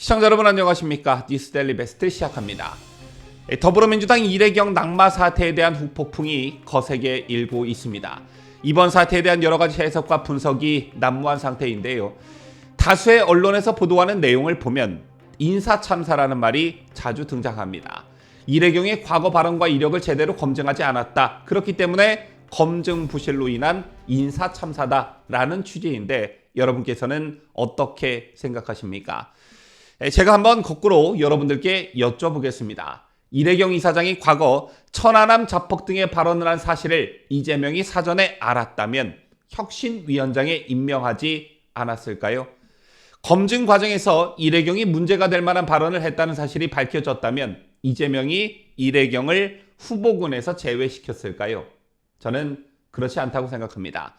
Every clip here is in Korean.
시청자 여러분 안녕하십니까? 뉴스데일리 베스트 시작합니다. 더불어민주당 이래경 낙마 사태에 대한 후폭풍이 거세게 일고 있습니다. 이번 사태에 대한 여러 가지 해석과 분석이 난무한 상태인데요. 다수의 언론에서 보도하는 내용을 보면 인사참사라는 말이 자주 등장합니다. 이래경의 과거 발언과 이력을 제대로 검증하지 않았다. 그렇기 때문에 검증 부실로 인한 인사참사다라는 취지인데 여러분께서는 어떻게 생각하십니까? 제가 한번 거꾸로 여러분들께 여쭤보겠습니다. 이래경 이사장이 과거 천안함 자폭 등의 발언을 한 사실을 이재명이 사전에 알았다면 혁신위원장에 임명하지 않았을까요? 검증 과정에서 이래경이 문제가 될 만한 발언을 했다는 사실이 밝혀졌다면 이재명이 이래경을 후보군에서 제외시켰을까요? 저는 그렇지 않다고 생각합니다.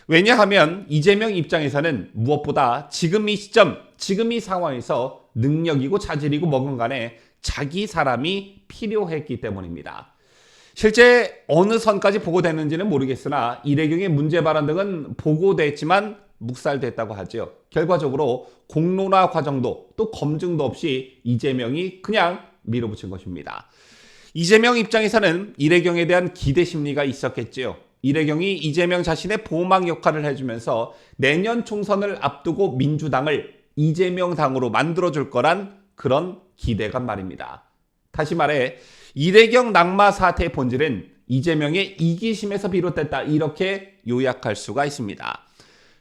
왜냐하면 이재명 입장에서는 무엇보다 지금 이 시점, 지금 이 상황에서 능력이고 자질이고 뭐건 간에 자기 사람이 필요했기 때문입니다. 실제 어느 선까지 보고됐는지는 모르겠으나 이래경의 문제 발언 등은 보고됐지만 묵살됐다고 하죠. 결과적으로 공론화 과정도 또 검증도 없이 이재명이 그냥 밀어붙인 것입니다. 이재명 입장에서는 이래경에 대한 기대 심리가 있었겠지요. 이래경이 이재명 자신의 보호막 역할을 해주면서 내년 총선을 앞두고 민주당을 이재명 당으로 만들어줄 거란 그런 기대감 말입니다. 다시 말해 이래경 낙마 사태의 본질은 이재명의 이기심에서 비롯됐다 이렇게 요약할 수가 있습니다.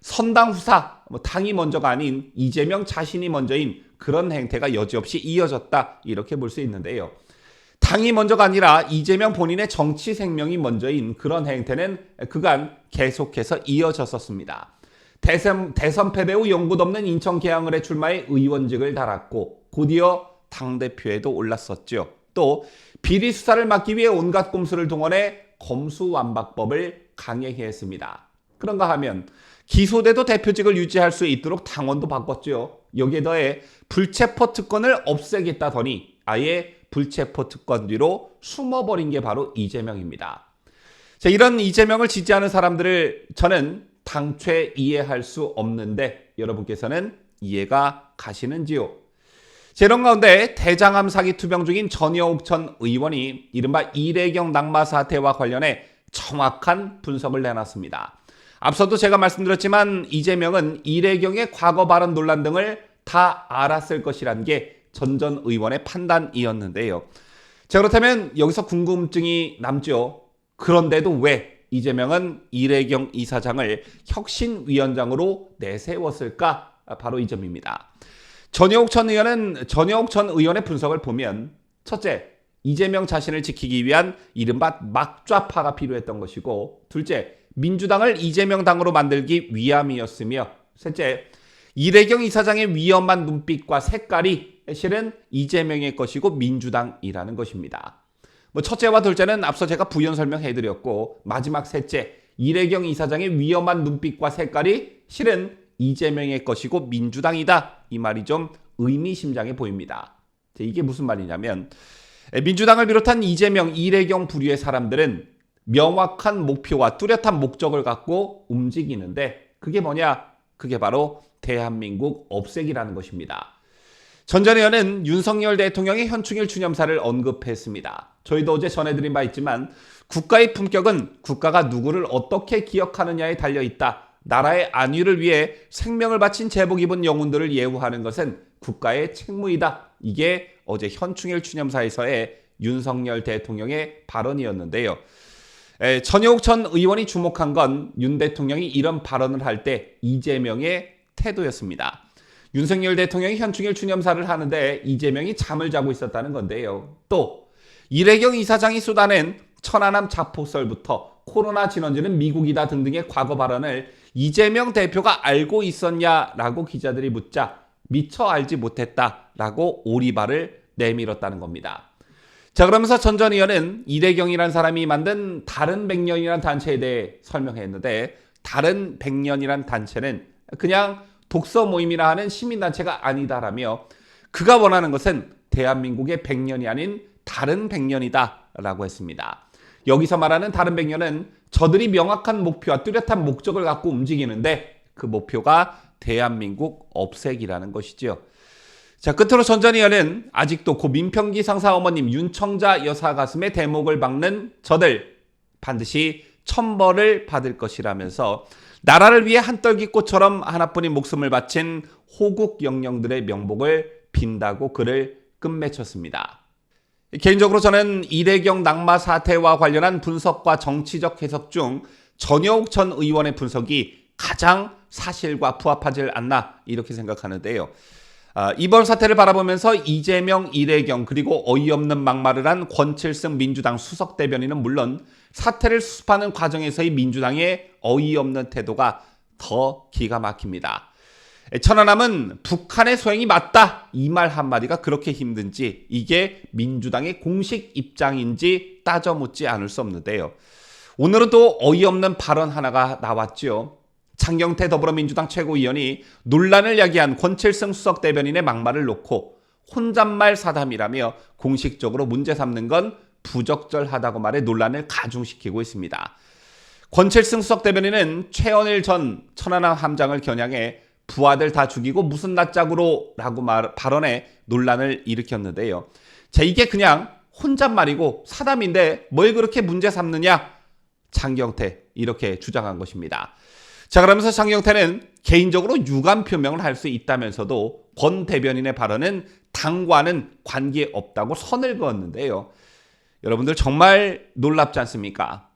선당 후사, 당이 먼저가 아닌 이재명 자신이 먼저인 그런 행태가 여지없이 이어졌다 이렇게 볼 수 있는데요. 당이 먼저가 아니라 이재명 본인의 정치 생명이 먼저인 그런 행태는 그간 계속해서 이어졌었습니다. 대선 패배 후 연고 없는 인천 계양을에 출마해 의원직을 달았고 곧이어 당대표에도 올랐었죠. 또 비리 수사를 막기 위해 온갖 꼼수를 동원해 검수완박법을 강행해 했습니다. 그런가 하면 기소돼도 대표직을 유지할 수 있도록 당원도 바꿨죠. 여기에 더해 불체포 특권을 없애겠다더니 아예 불체포 특권 뒤로 숨어버린 게 바로 이재명입니다. 자, 이런 이재명을 지지하는 사람들을 저는 당최 이해할 수 없는데 여러분께서는 이해가 가시는지요? 이런 가운데 대장암 사기 투병 중인 전여욱 전 의원이 이른바 이래경 낙마 사태와 관련해 정확한 분석을 내놨습니다. 앞서도 제가 말씀드렸지만 이재명은 이래경의 과거 발언 논란 등을 다 알았을 것이란 게 전 의원의 판단이었는데요. 자, 그렇다면 여기서 궁금증이 남죠. 그런데도 왜 이재명은 이래경 이사장을 혁신위원장으로 내세웠을까? 바로 이 점입니다. 전여욱 전 의원의 분석을 보면 첫째, 이재명 자신을 지키기 위한 이른바 막좌파가 필요했던 것이고 둘째, 민주당을 이재명 당으로 만들기 위함이었으며 셋째, 이래경 이사장의 위험한 눈빛과 색깔이 실은 이재명의 것이고 민주당이라는 것입니다. 첫째와 둘째는 앞서 제가 부연 설명해드렸고 마지막 셋째, 이래경 이사장의 위험한 눈빛과 색깔이 실은 이재명의 것이고 민주당이다. 이 말이 좀 의미심장해 보입니다. 이게 무슨 말이냐면 민주당을 비롯한 이재명, 이래경 부류의 사람들은 명확한 목표와 뚜렷한 목적을 갖고 움직이는데 그게 뭐냐? 그게 바로 대한민국 없애기라는 것입니다. 전 의원은 윤석열 대통령의 현충일 추념사를 언급했습니다. 저희도 어제 전해드린 바 있지만 국가의 품격은 국가가 누구를 어떻게 기억하느냐에 달려있다. 나라의 안위를 위해 생명을 바친 제복 입은 영웅들을 예우하는 것은 국가의 책무이다. 이게 어제 현충일 추념사에서의 윤석열 대통령의 발언이었는데요. 전여욱 전 의원이 주목한 건 윤 대통령이 이런 발언을 할 때 이재명의 태도였습니다. 윤석열 대통령이 현충일 추념사를 하는데 이재명이 잠을 자고 있었다는 건데요. 또 이래경 이사장이 쏟아낸 천안함 자폭설부터 코로나 진원지는 미국이다 등등의 과거 발언을 이재명 대표가 알고 있었냐라고 기자들이 묻자 미처 알지 못했다라고 오리발을 내밀었다는 겁니다. 자, 그러면서 전 의원은 이래경이라는 사람이 만든 다른 백년이라는 단체에 대해 설명했는데 다른 백년이라는 단체는 그냥 독서 모임이라 하는 시민단체가 아니다라며 그가 원하는 것은 대한민국의 백년이 아닌 다른 백년이다 라고 했습니다. 여기서 말하는 다른 백년은 저들이 명확한 목표와 뚜렷한 목적을 갖고 움직이는데 그 목표가 대한민국 없애기라는 것이죠. 자, 끝으로 전전이 여는 아직도 고 민평기 상사 어머님 윤청자 여사 가슴에 대목을 박는 저들 반드시 천벌을 받을 것이라면서 나라를 위해 한떨기꽃처럼 하나뿐인 목숨을 바친 호국 영령들의 명복을 빈다고 글을 끝맺혔습니다. 개인적으로 저는 이래경 낙마 사태와 관련한 분석과 정치적 해석 중 전효욱 전 의원의 분석이 가장 사실과 부합하지 않나 이렇게 생각하는데요. 이번 사태를 바라보면서 이재명, 이래경 그리고 어이없는 막말을 한 권칠승 민주당 수석 대변인은 물론 사태를 수습하는 과정에서의 민주당의 어이없는 태도가 더 기가 막힙니다. 천안함은 북한의 소행이 맞다 이 말 한마디가 그렇게 힘든지 이게 민주당의 공식 입장인지 따져 묻지 않을 수 없는데요. 오늘은 또 어이없는 발언 하나가 나왔죠. 장경태 더불어민주당 최고위원이 논란을 야기한 권칠승 수석 대변인의 막말을 놓고 혼잣말 사담이라며 공식적으로 문제 삼는 건 부적절하다고 말해 논란을 가중시키고 있습니다. 권칠승 수석 대변인은 최원일 전 천안함 함장을 겨냥해 부하들 다 죽이고 무슨 낯짝으로 라고 발언해 논란을 일으켰는데요. 자, 이게 그냥 혼잣말이고 사담인데 뭘 그렇게 문제 삼느냐? 장경태 이렇게 주장한 것입니다. 자, 그러면서 장경태는 개인적으로 유감 표명을 할 수 있다면서도 권 대변인의 발언은 당과는 관계없다고 선을 그었는데요. 여러분들 정말 놀랍지 않습니까?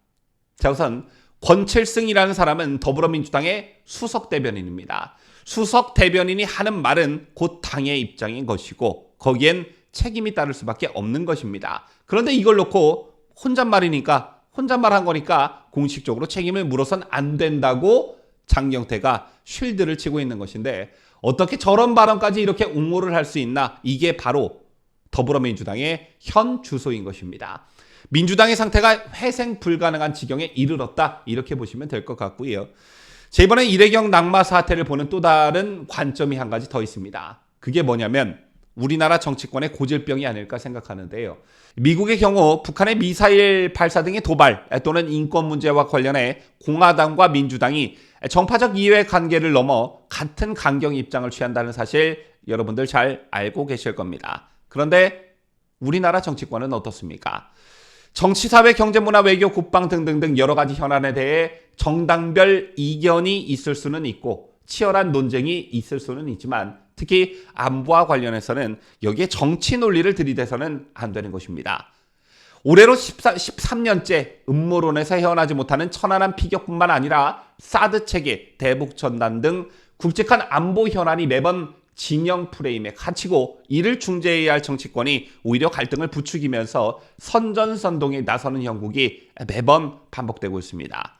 자, 우선 권칠승이라는 사람은 더불어민주당의 수석 대변인입니다. 수석 대변인이 하는 말은 곧 당의 입장인 것이고 거기엔 책임이 따를 수밖에 없는 것입니다. 그런데 이걸 놓고 혼잣말한 거니까 공식적으로 책임을 물어선 안 된다고 장경태가 쉴드를 치고 있는 것인데 어떻게 저런 발언까지 이렇게 옹호를 할 수 있나? 이게 바로 더불어민주당의 현 주소인 것입니다. 민주당의 상태가 회생 불가능한 지경에 이르렀다 이렇게 보시면 될 것 같고요. 제 이번에 이래경 낙마 사태를 보는 또 다른 관점이 한 가지 더 있습니다. 그게 뭐냐면 우리나라 정치권의 고질병이 아닐까 생각하는데요. 미국의 경우 북한의 미사일 발사 등의 도발 또는 인권 문제와 관련해 공화당과 민주당이 정파적 이해 관계를 넘어 같은 강경 입장을 취한다는 사실 여러분들 잘 알고 계실 겁니다. 그런데 우리나라 정치권은 어떻습니까? 정치, 사회, 경제, 문화, 외교, 국방 등등등 여러 가지 현안에 대해 정당별 이견이 있을 수는 있고 치열한 논쟁이 있을 수는 있지만 특히 안보와 관련해서는 여기에 정치 논리를 들이대서는 안 되는 것입니다. 올해로 13년째 음모론에서 헤어나지 못하는 천안함 피격뿐만 아니라 사드 체계, 대북 전단 등 굵직한 안보 현안이 매번 진영 프레임에 갇히고 이를 중재해야 할 정치권이 오히려 갈등을 부추기면서 선전선동에 나서는 형국이 매번 반복되고 있습니다.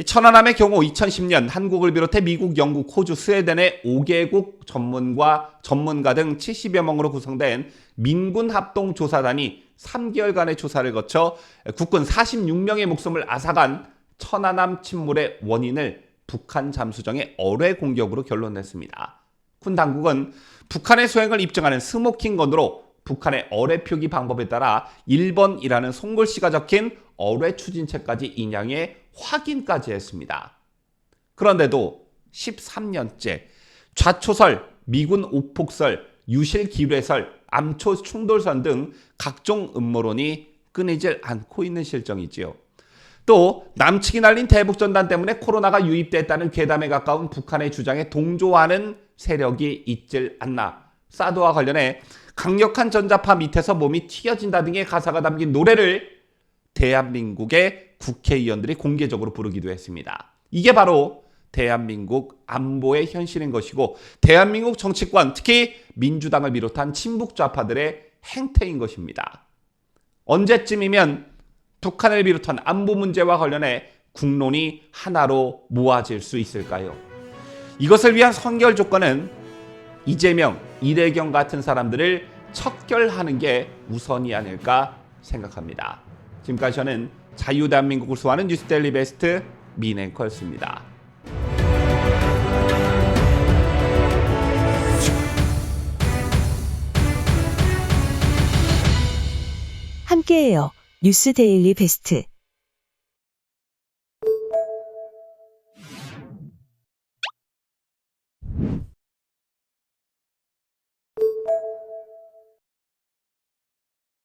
천안함의 경우 2010년 한국을 비롯해 미국, 영국, 호주, 스웨덴의 5개국 전문가 등 70여 명으로 구성된 민군합동조사단이 3개월간의 조사를 거쳐 국군 46명의 목숨을 앗아간 천안함 침몰의 원인을 북한 잠수정의 어뢰 공격으로 결론냈습니다. 군 당국은 북한의 소행을 입증하는 스모킹 건으로 북한의 어뢰 표기 방법에 따라 1번이라는 손글씨가 적힌 어뢰 추진체까지 인양해 확인까지 했습니다. 그런데도 13년째 좌초설, 미군 오폭설, 유실 기뢰설, 암초 충돌선 등 각종 음모론이 끊이질 않고 있는 실정이지요. 또 남측이 날린 대북전단 때문에 코로나가 유입됐다는 괴담에 가까운 북한의 주장에 동조하는 세력이 있질 않나. 사드와 관련해 강력한 전자파 밑에서 몸이 튀어진다 등의 가사가 담긴 노래를 대한민국의 국회의원들이 공개적으로 부르기도 했습니다. 이게 바로 대한민국 안보의 현실인 것이고 대한민국 정치권, 특히 민주당을 비롯한 친북 좌파들의 행태인 것입니다. 언제쯤이면 북한을 비롯한 안보 문제와 관련해 국론이 하나로 모아질 수 있을까요? 이것을 위한 선결 조건은 이재명, 이래경 같은 사람들을 척결하는 게 우선이 아닐까 생각합니다. 지금까지 저는 자유대한민국을 수호하는 뉴스데일리 베스트 민앵커였습니다. 함께해요. 뉴스데일리 베스트.